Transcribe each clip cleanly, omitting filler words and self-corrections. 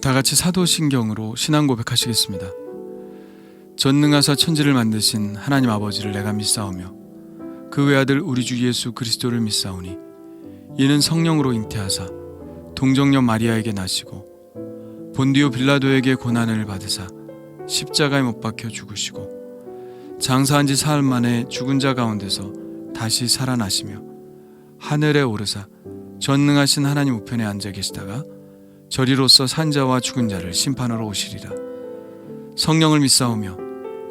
다 같이 사도신경으로 신앙 고백하시겠습니다. 전능하사 천지를 만드신 하나님 아버지를 내가 믿사오며 그 외아들 우리 주 예수 그리스도를 믿사오니 이는 성령으로 잉태하사 동정녀 마리아에게 나시고 본디오 빌라도에게 고난을 받으사 십자가에 못 박혀 죽으시고 장사한 지 사흘 만에 죽은 자 가운데서 다시 살아나시며 하늘에 오르사 전능하신 하나님 우편에 앉아 계시다가 저리로서 산자와 죽은 자를 심판하러 오시리라. 성령을 믿사오며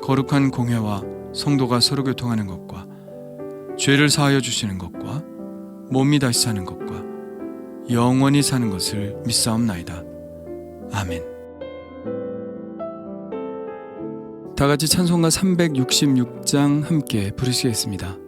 거룩한 공회와 성도가 서로 교통하는 것과 죄를 사하여 주시는 것과 몸이 다시 사는 것과 영원히 사는 것을 믿사옵나이다. 아멘. 다 같이 찬송가 366장 함께 부르시겠습니다.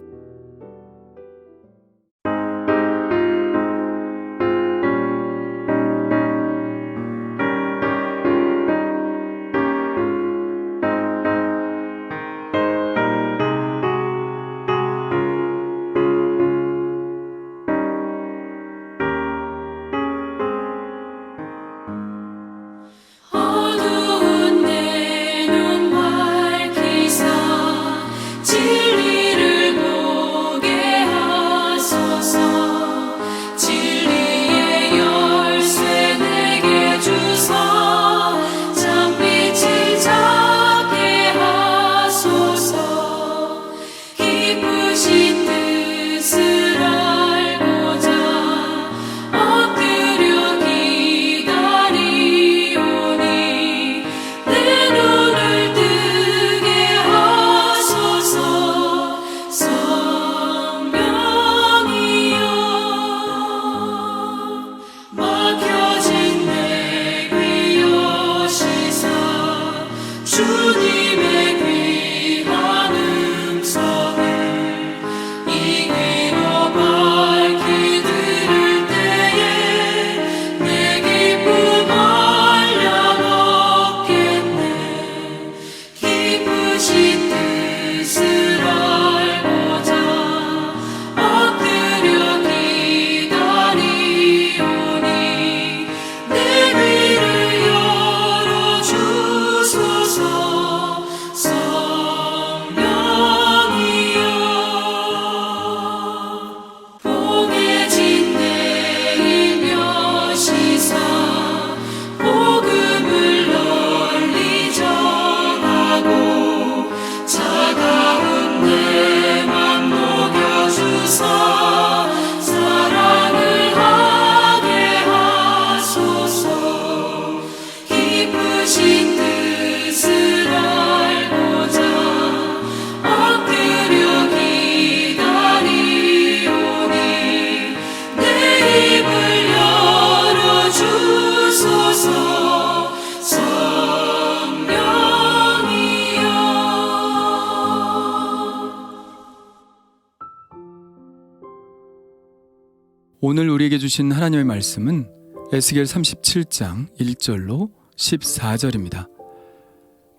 오늘 우리에게 주신 하나님의 말씀은 에스겔 37장 1절로 14절입니다.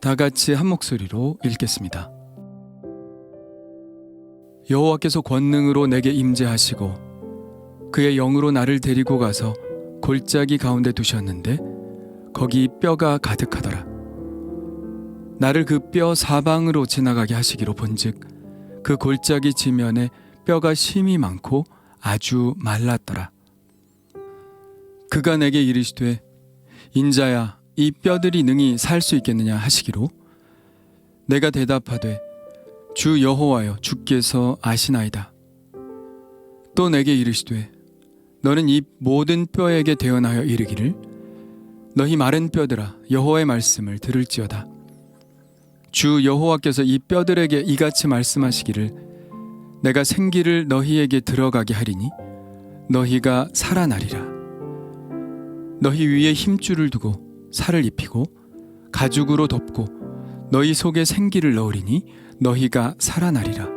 다 같이 한 목소리로 읽겠습니다. 여호와께서 권능으로 내게 임재하시고 그의 영으로 나를 데리고 가서 골짜기 가운데 두셨는데 거기 뼈가 가득하더라. 나를 그 뼈 사방으로 지나가게 하시기로 본즉 그 골짜기 지면에 뼈가 심이 많고 아주 말랐더라. 그가 내게 이르시되 인자야 이 뼈들이 능히 살 수 있겠느냐 하시기로 내가 대답하되 주 여호와여 주께서 아시나이다. 또 내게 이르시되 너는 이 모든 뼈에게 대언하여 이르기를 너희 마른 뼈들아 여호와의 말씀을 들을지어다. 주 여호와께서 이 뼈들에게 이같이 말씀하시기를 내가 생기를 너희에게 들어가게 하리니 너희가 살아나리라. 너희 위에 힘줄을 두고 살을 입히고 가죽으로 덮고 너희 속에 생기를 넣으리니 너희가 살아나리라.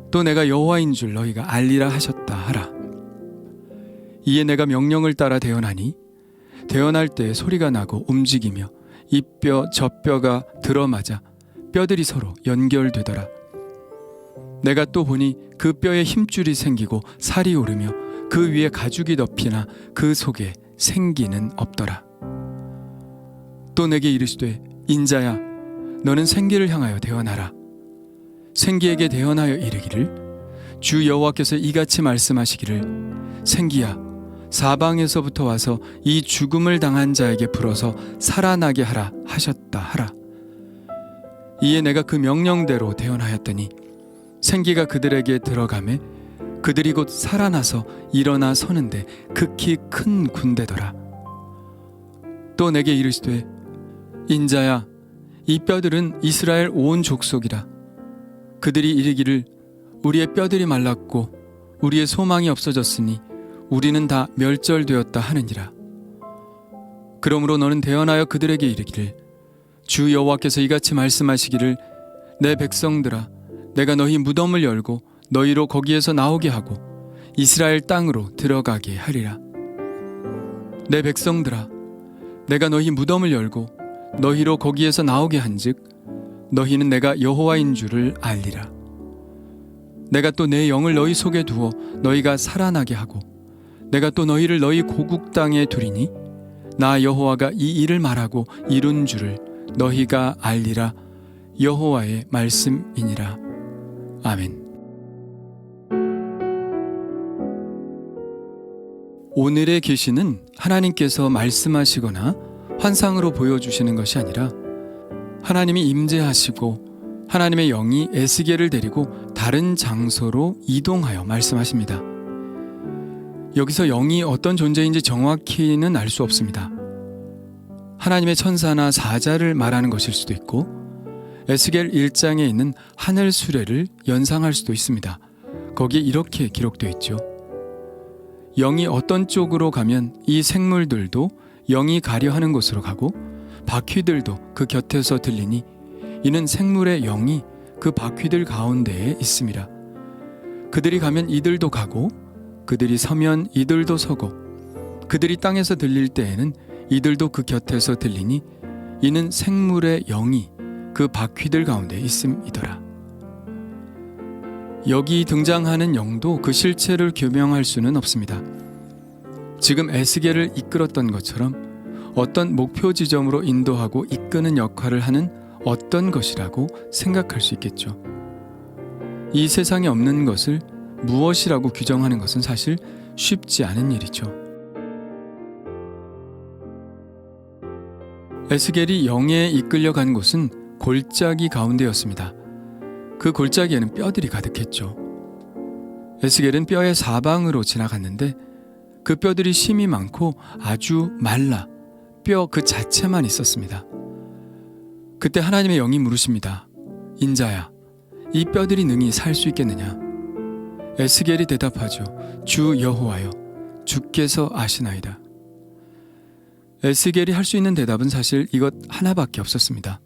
또 내가 여호와인 줄 너희가 알리라 하셨다 하라. 이에 내가 명령을 따라 대언하니 대언할 때 소리가 나고 움직이며 이 뼈 저 뼈가 들어맞아 뼈들이 서로 연결되더라. 내가 또 보니 그 뼈에 힘줄이 생기고 살이 오르며 그 위에 가죽이 덮이나 그 속에 생기는 없더라. 또 내게 이르시되 인자야 너는 생기를 향하여 대언하라. 생기에게 대언하여 이르기를 주 여호와께서 이같이 말씀하시기를 생기야 사방에서부터 와서 이 죽음을 당한 자에게 불어서 살아나게 하라 하셨다 하라. 이에 내가 그 명령대로 대언하였더니 생기가 그들에게 들어가매 그들이 곧 살아나서 일어나 서는데 극히 큰 군대더라. 또 내게 이르시되 인자야 이 뼈들은 이스라엘 온 족속이라. 그들이 이르기를 우리의 뼈들이 말랐고 우리의 소망이 없어졌으니 우리는 다 멸절되었다 하느니라. 그러므로 너는 대언하여 그들에게 이르기를 주 여호와께서 이같이 말씀하시기를 내 백성들아 내가 너희 무덤을 열고 너희로 거기에서 나오게 하고 이스라엘 땅으로 들어가게 하리라. 내 백성들아 내가 너희 무덤을 열고 너희로 거기에서 나오게 한즉 너희는 내가 여호와인 줄을 알리라. 내가 또 내 영을 너희 속에 두어 너희가 살아나게 하고 내가 또 너희를 너희 고국 땅에 두리니 나 여호와가 이 일을 말하고 이룬 줄을 너희가 알리라. 여호와의 말씀이니라. 아멘. 오늘의 계시는 하나님께서 말씀하시거나 환상으로 보여주시는 것이 아니라 하나님이 임재하시고 하나님의 영이 에스겔을 데리고 다른 장소로 이동하여 말씀하십니다. 여기서 영이 어떤 존재인지 정확히는 알 수 없습니다. 하나님의 천사나 사자를 말하는 것일 수도 있고 에스겔 1장에 있는 하늘 수레를 연상할 수도 있습니다. 거기에 이렇게 기록되어 있죠. 영이 어떤 쪽으로 가면 이 생물들도 영이 가려 하는 곳으로 가고 바퀴들도 그 곁에서 들리니 이는 생물의 영이 그 바퀴들 가운데에 있습니다. 그들이 가면 이들도 가고 그들이 서면 이들도 서고 그들이 땅에서 들릴 때에는 이들도 그 곁에서 들리니 이는 생물의 영이 그 바퀴들 가운데 있음이더라. 여기 등장하는 영도 그 실체를 규명할 수는 없습니다. 지금 에스겔을 이끌었던 것처럼 어떤 목표 지점으로 인도하고 이끄는 역할을 하는 어떤 것이라고 생각할 수 있겠죠. 이 세상에 없는 것을 무엇이라고 규정하는 것은 사실 쉽지 않은 일이죠. 에스겔이 영에 이끌려간 곳은 골짜기 가운데였습니다. 그 골짜기에는 뼈들이 가득했죠. 에스겔은 뼈의 사방으로 지나갔는데 그 뼈들이 심이 많고 아주 말라 뼈 그 자체만 있었습니다. 그때 하나님의 영이 물으십니다. 인자야, 이 뼈들이 능히 살 수 있겠느냐? 에스겔이 대답하죠. 주 여호와여, 주께서 아시나이다. 에스겔이 할 수 있는 대답은 사실 이것 하나밖에 없었습니다.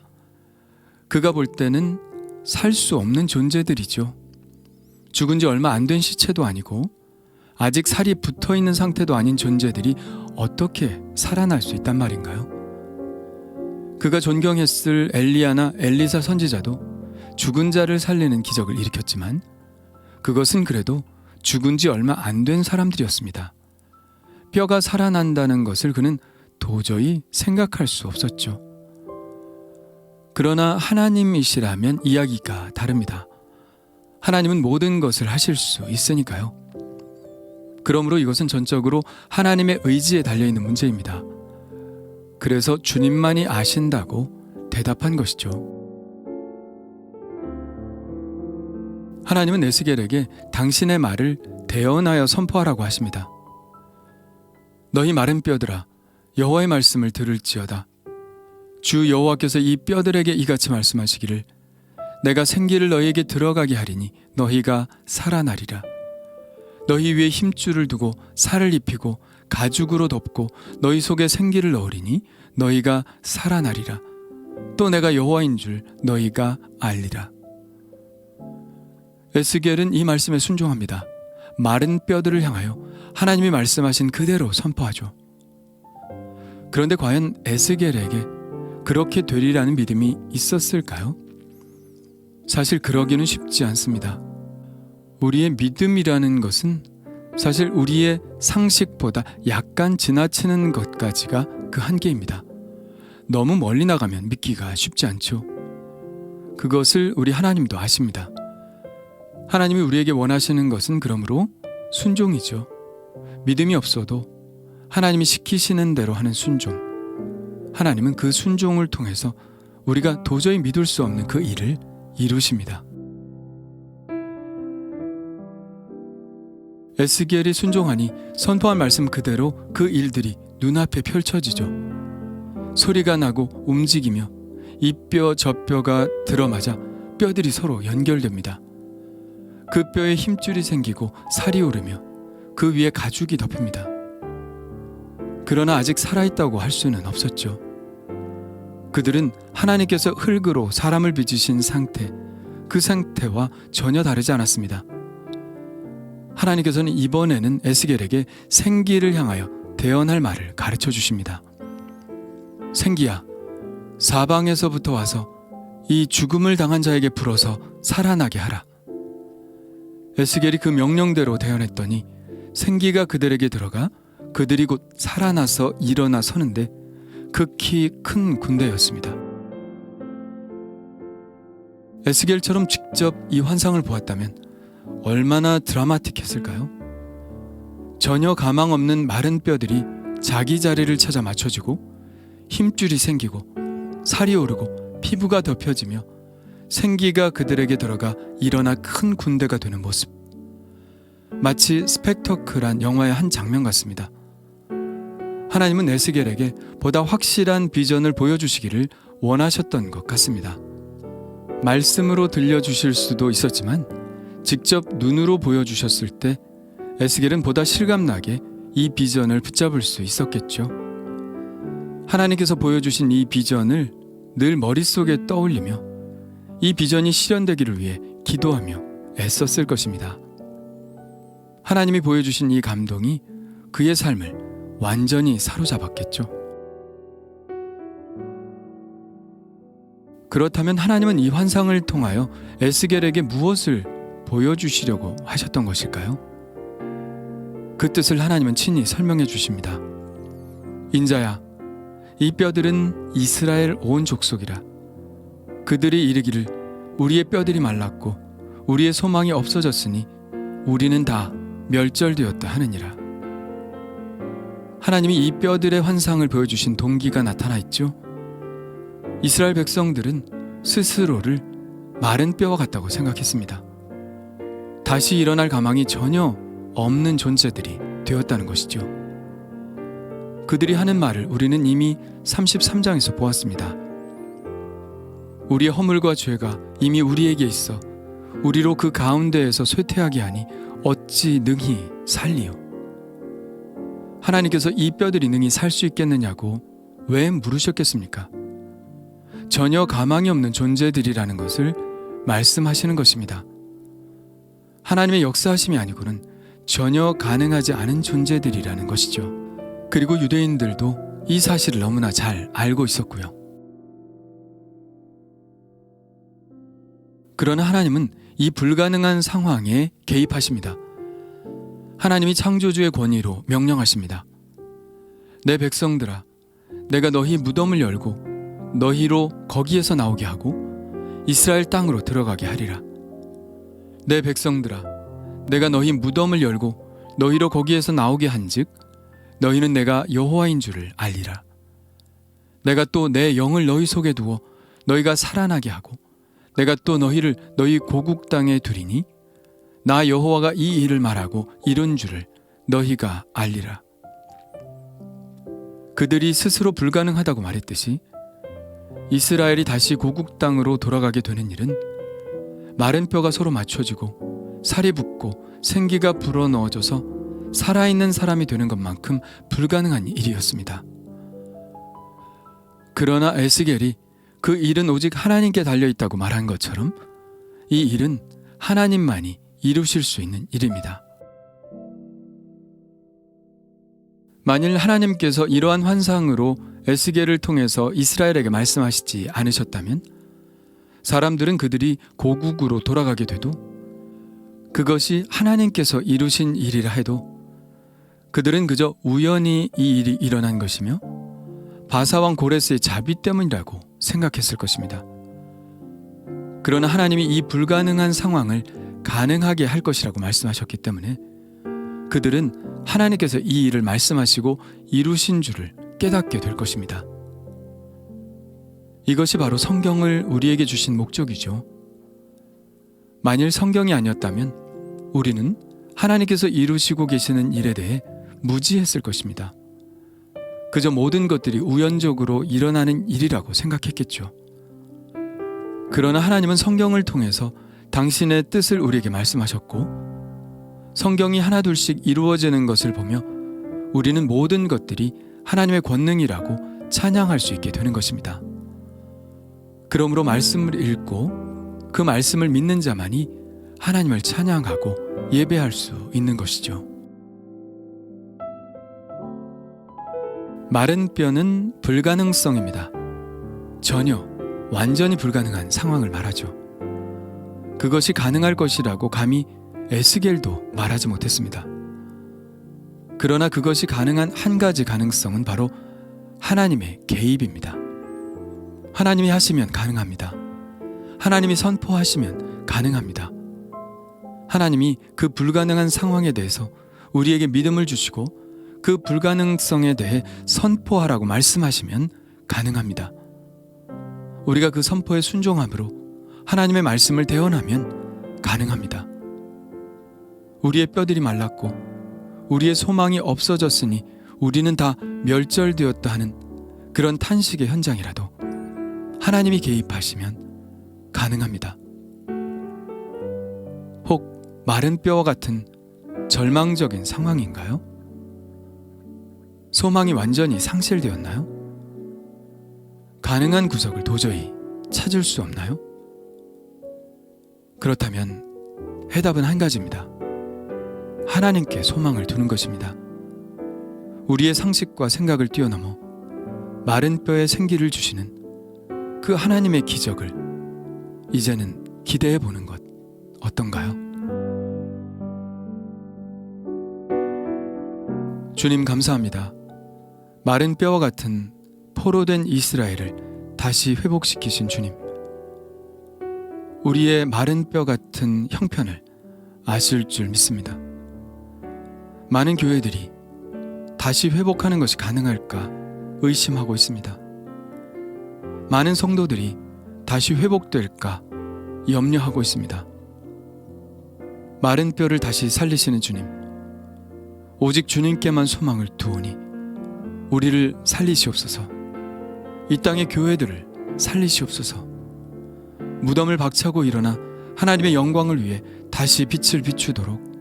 그가 볼 때는 살 수 없는 존재들이죠. 죽은 지 얼마 안 된 시체도 아니고 아직 살이 붙어있는 상태도 아닌 존재들이 어떻게 살아날 수 있단 말인가요? 그가 존경했을 엘리야나 엘리사 선지자도 죽은 자를 살리는 기적을 일으켰지만 그것은 그래도 죽은 지 얼마 안 된 사람들이었습니다. 뼈가 살아난다는 것을 그는 도저히 생각할 수 없었죠. 그러나 하나님이시라면 이야기가 다릅니다. 하나님은 모든 것을 하실 수 있으니까요. 그러므로 이것은 전적으로 하나님의 의지에 달려있는 문제입니다. 그래서 주님만이 아신다고 대답한 것이죠. 하나님은 에스겔에게 당신의 말을 대언하여 선포하라고 하십니다. 너희 마른 뼈들아, 여호와의 말씀을 들을지어다. 주 여호와께서 이 뼈들에게 이같이 말씀하시기를 내가 생기를 너희에게 들어가게 하리니 너희가 살아나리라. 너희 위에 힘줄을 두고 살을 입히고 가죽으로 덮고 너희 속에 생기를 넣으리니 너희가 살아나리라. 또 내가 여호와인 줄 너희가 알리라. 에스겔은 이 말씀에 순종합니다. 마른 뼈들을 향하여 하나님이 말씀하신 그대로 선포하죠. 그런데 과연 에스겔에게 그렇게 되리라는 믿음이 있었을까요? 사실 그러기는 쉽지 않습니다. 우리의 믿음이라는 것은 사실 우리의 상식보다 약간 지나치는 것까지가 그 한계입니다. 너무 멀리 나가면 믿기가 쉽지 않죠. 그것을 우리 하나님도 아십니다. 하나님이 우리에게 원하시는 것은 그러므로 순종이죠. 믿음이 없어도 하나님이 시키시는 대로 하는 순종. 하나님은 그 순종을 통해서 우리가 도저히 믿을 수 없는 그 일을 이루십니다. 에스겔이 순종하니 선포한 말씀 그대로 그 일들이 눈앞에 펼쳐지죠. 소리가 나고 움직이며 이 뼈 저 뼈가 들어맞아 뼈들이 서로 연결됩니다. 그 뼈에 힘줄이 생기고 살이 오르며 그 위에 가죽이 덮입니다. 그러나 아직 살아있다고 할 수는 없었죠. 그들은 하나님께서 흙으로 사람을 빚으신 상태, 그 상태와 전혀 다르지 않았습니다. 하나님께서는 이번에는 에스겔에게 생기를 향하여 대언할 말을 가르쳐 주십니다. 생기야, 사방에서부터 와서 이 죽음을 당한 자에게 불어서 살아나게 하라. 에스겔이 그 명령대로 대언했더니 생기가 그들에게 들어가 그들이 곧 살아나서 일어나 서는데 극히 큰 군대였습니다. 에스겔처럼 직접 이 환상을 보았다면 얼마나 드라마틱했을까요? 전혀 가망 없는 마른 뼈들이 자기 자리를 찾아 맞춰지고 힘줄이 생기고 살이 오르고 피부가 덮여지며 생기가 그들에게 들어가 일어나 큰 군대가 되는 모습. 마치 스펙터클한 영화의 한 장면 같습니다. 하나님은 에스겔에게 보다 확실한 비전을 보여주시기를 원하셨던 것 같습니다. 말씀으로 들려주실 수도 있었지만 직접 눈으로 보여주셨을 때 에스겔은 보다 실감나게 이 비전을 붙잡을 수 있었겠죠. 하나님께서 보여주신 이 비전을 늘 머릿속에 떠올리며 이 비전이 실현되기를 위해 기도하며 애썼을 것입니다. 하나님이 보여주신 이 감동이 그의 삶을 완전히 사로잡았겠죠. 그렇다면 하나님은 이 환상을 통하여 에스겔에게 무엇을 보여주시려고 하셨던 것일까요? 그 뜻을 하나님은 친히 설명해 주십니다. 인자야, 이 뼈들은 이스라엘 온 족속이라. 그들이 이르기를 우리의 뼈들이 말랐고 우리의 소망이 없어졌으니 우리는 다 멸절되었다 하느니라. 하나님이 이 뼈들의 환상을 보여주신 동기가 나타나 있죠. 이스라엘 백성들은 스스로를 마른 뼈와 같다고 생각했습니다. 다시 일어날 가망이 전혀 없는 존재들이 되었다는 것이죠. 그들이 하는 말을 우리는 이미 33장에서 보았습니다. 우리의 허물과 죄가 이미 우리에게 있어 우리로 그 가운데에서 쇠퇴하게 하니 어찌 능히 살리요. 하나님께서 이 뼈들이 능히 살 수 있겠느냐고 왜 물으셨겠습니까? 전혀 가망이 없는 존재들이라는 것을 말씀하시는 것입니다. 하나님의 역사하심이 아니고는 전혀 가능하지 않은 존재들이라는 것이죠. 그리고 유대인들도 이 사실을 너무나 잘 알고 있었고요. 그러나 하나님은 이 불가능한 상황에 개입하십니다. 하나님이 창조주의 권위로 명령하십니다. 내 백성들아, 내가 너희 무덤을 열고 너희로 거기에서 나오게 하고 이스라엘 땅으로 들어가게 하리라. 내 백성들아, 내가 너희 무덤을 열고 너희로 거기에서 나오게 한즉 너희는 내가 여호와인 줄을 알리라. 내가 또 내 영을 너희 속에 두어 너희가 살아나게 하고 내가 또 너희를 너희 고국 땅에 두리니 나 여호와가 이 일을 말하고 이룬 줄을 너희가 알리라. 그들이 스스로 불가능하다고 말했듯이 이스라엘이 다시 고국 땅으로 돌아가게 되는 일은 마른 뼈가 서로 맞춰지고 살이 붙고 생기가 불어넣어져서 살아있는 사람이 되는 것만큼 불가능한 일이었습니다. 그러나 에스겔이 그 일은 오직 하나님께 달려있다고 말한 것처럼 이 일은 하나님만이 이루실 수 있는 일입니다. 만일 하나님께서 이러한 환상으로 에스겔을 통해서 이스라엘에게 말씀하시지 않으셨다면 사람들은 그들이 고국으로 돌아가게 돼도, 그것이 하나님께서 이루신 일이라 해도 그들은 그저 우연히 이 일이 일어난 것이며 바사왕 고레스의 자비 때문이라고 생각했을 것입니다. 그러나 하나님이 이 불가능한 상황을 가능하게 할 것이라고 말씀하셨기 때문에 그들은 하나님께서 이 일을 말씀하시고 이루신 줄을 깨닫게 될 것입니다. 이것이 바로 성경을 우리에게 주신 목적이죠. 만일 성경이 아니었다면 우리는 하나님께서 이루시고 계시는 일에 대해 무지했을 것입니다. 그저 모든 것들이 우연적으로 일어나는 일이라고 생각했겠죠. 그러나 하나님은 성경을 통해서 당신의 뜻을 우리에게 말씀하셨고, 성경이 하나둘씩 이루어지는 것을 보며 우리는 모든 것들이 하나님의 권능이라고 찬양할 수 있게 되는 것입니다. 그러므로 말씀을 읽고 그 말씀을 믿는 자만이 하나님을 찬양하고 예배할 수 있는 것이죠. 마른 뼈는 불가능성입니다. 전혀, 완전히 불가능한 상황을 말하죠. 그것이 가능할 것이라고 감히 에스겔도 말하지 못했습니다. 그러나 그것이 가능한 한 가지 가능성은 바로 하나님의 개입입니다. 하나님이 하시면 가능합니다. 하나님이 선포하시면 가능합니다. 하나님이 그 불가능한 상황에 대해서 우리에게 믿음을 주시고 그 불가능성에 대해 선포하라고 말씀하시면 가능합니다. 우리가 그 선포에 순종함으로 하나님의 말씀을 대언하면 가능합니다. 우리의 뼈들이 말랐고 우리의 소망이 없어졌으니 우리는 다 멸절되었다 하는 그런 탄식의 현장이라도 하나님이 개입하시면 가능합니다. 혹 마른 뼈와 같은 절망적인 상황인가요? 소망이 완전히 상실되었나요? 가능한 구석을 도저히 찾을 수 없나요? 그렇다면 해답은 한 가지입니다. 하나님께 소망을 두는 것입니다. 우리의 상식과 생각을 뛰어넘어 마른 뼈에 생기를 주시는 그 하나님의 기적을 이제는 기대해 보는 것 어떤가요? 주님 감사합니다. 마른 뼈와 같은 포로된 이스라엘을 다시 회복시키신 주님. 우리의 마른 뼈 같은 형편을 아실 줄 믿습니다. 많은 교회들이 다시 회복하는 것이 가능할까 의심하고 있습니다. 많은 성도들이 다시 회복될까 염려하고 있습니다. 마른 뼈를 다시 살리시는 주님, 오직 주님께만 소망을 두오니 우리를 살리시옵소서. 이 땅의 교회들을 살리시옵소서. 무덤을 박차고 일어나 하나님의 영광을 위해 다시 빛을 비추도록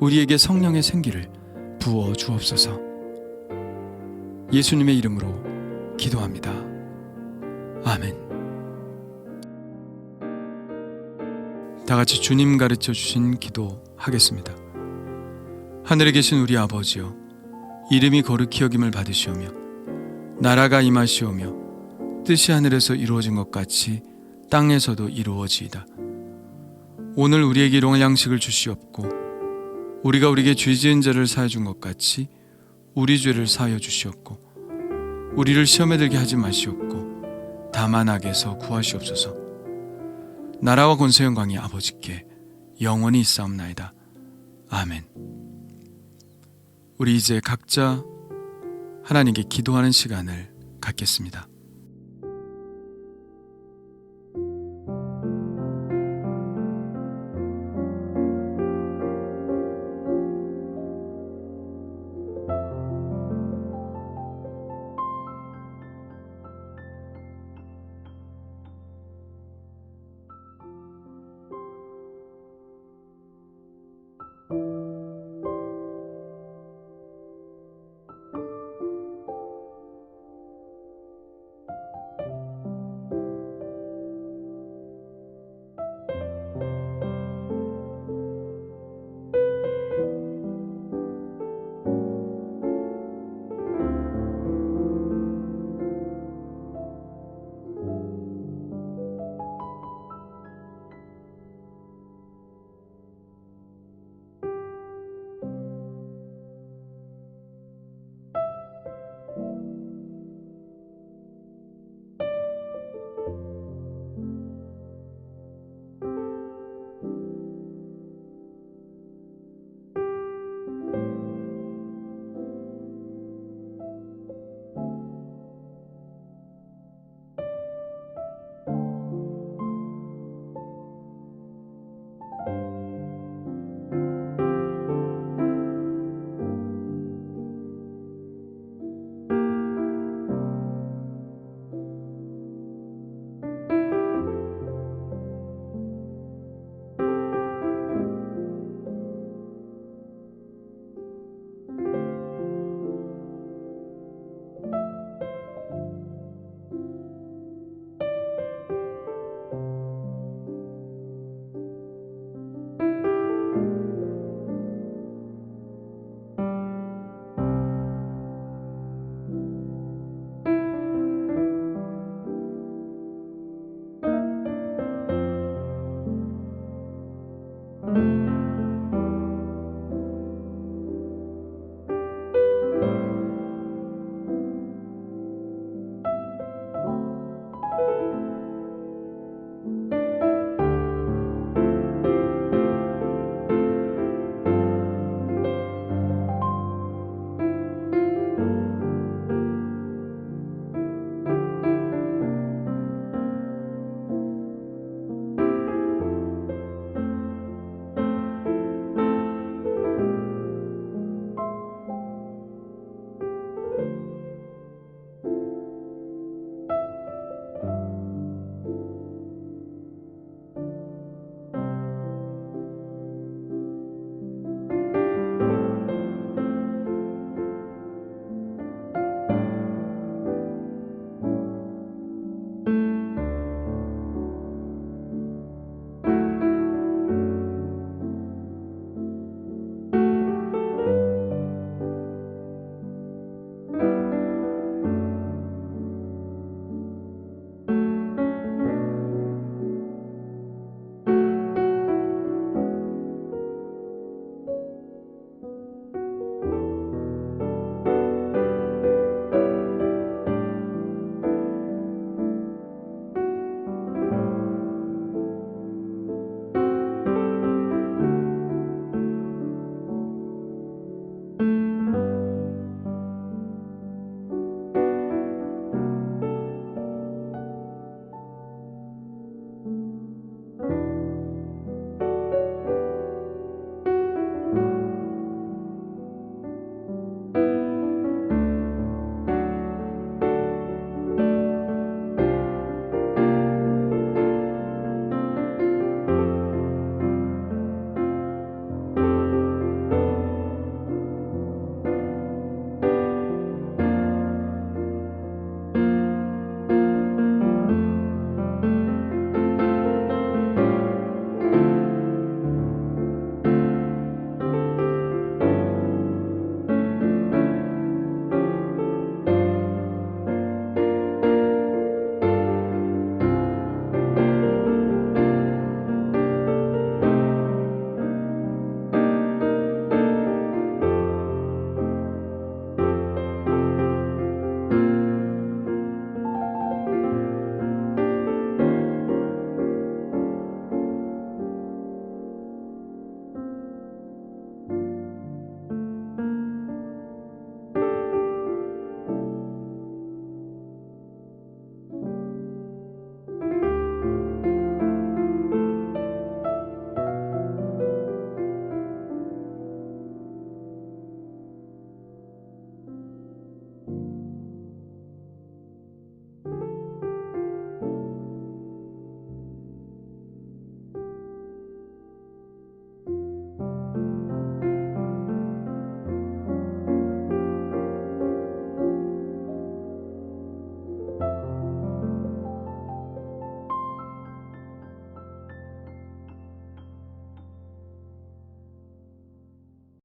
우리에게 성령의 생기를 부어 주옵소서. 예수님의 이름으로 기도합니다. 아멘. 다 같이 주님 가르쳐 주신 기도 하겠습니다. 하늘에 계신 우리 아버지여, 이름이 거룩히 여김을 받으시오며 나라가 임하시오며 뜻이 하늘에서 이루어진 것 같이 땅에서도 이루어지이다. 오늘 우리에게 일용할 양식을 주시옵고 우리가 우리에게 죄 지은 자를 사하여 준 것 같이 우리 죄를 사하여 주시옵고 우리를 시험에 들게 하지 마시옵고 다만 악에서 구하시옵소서. 나라와 권세 영광이 아버지께 영원히 있사옵나이다. 아멘. 우리 이제 각자 하나님께 기도하는 시간을 갖겠습니다.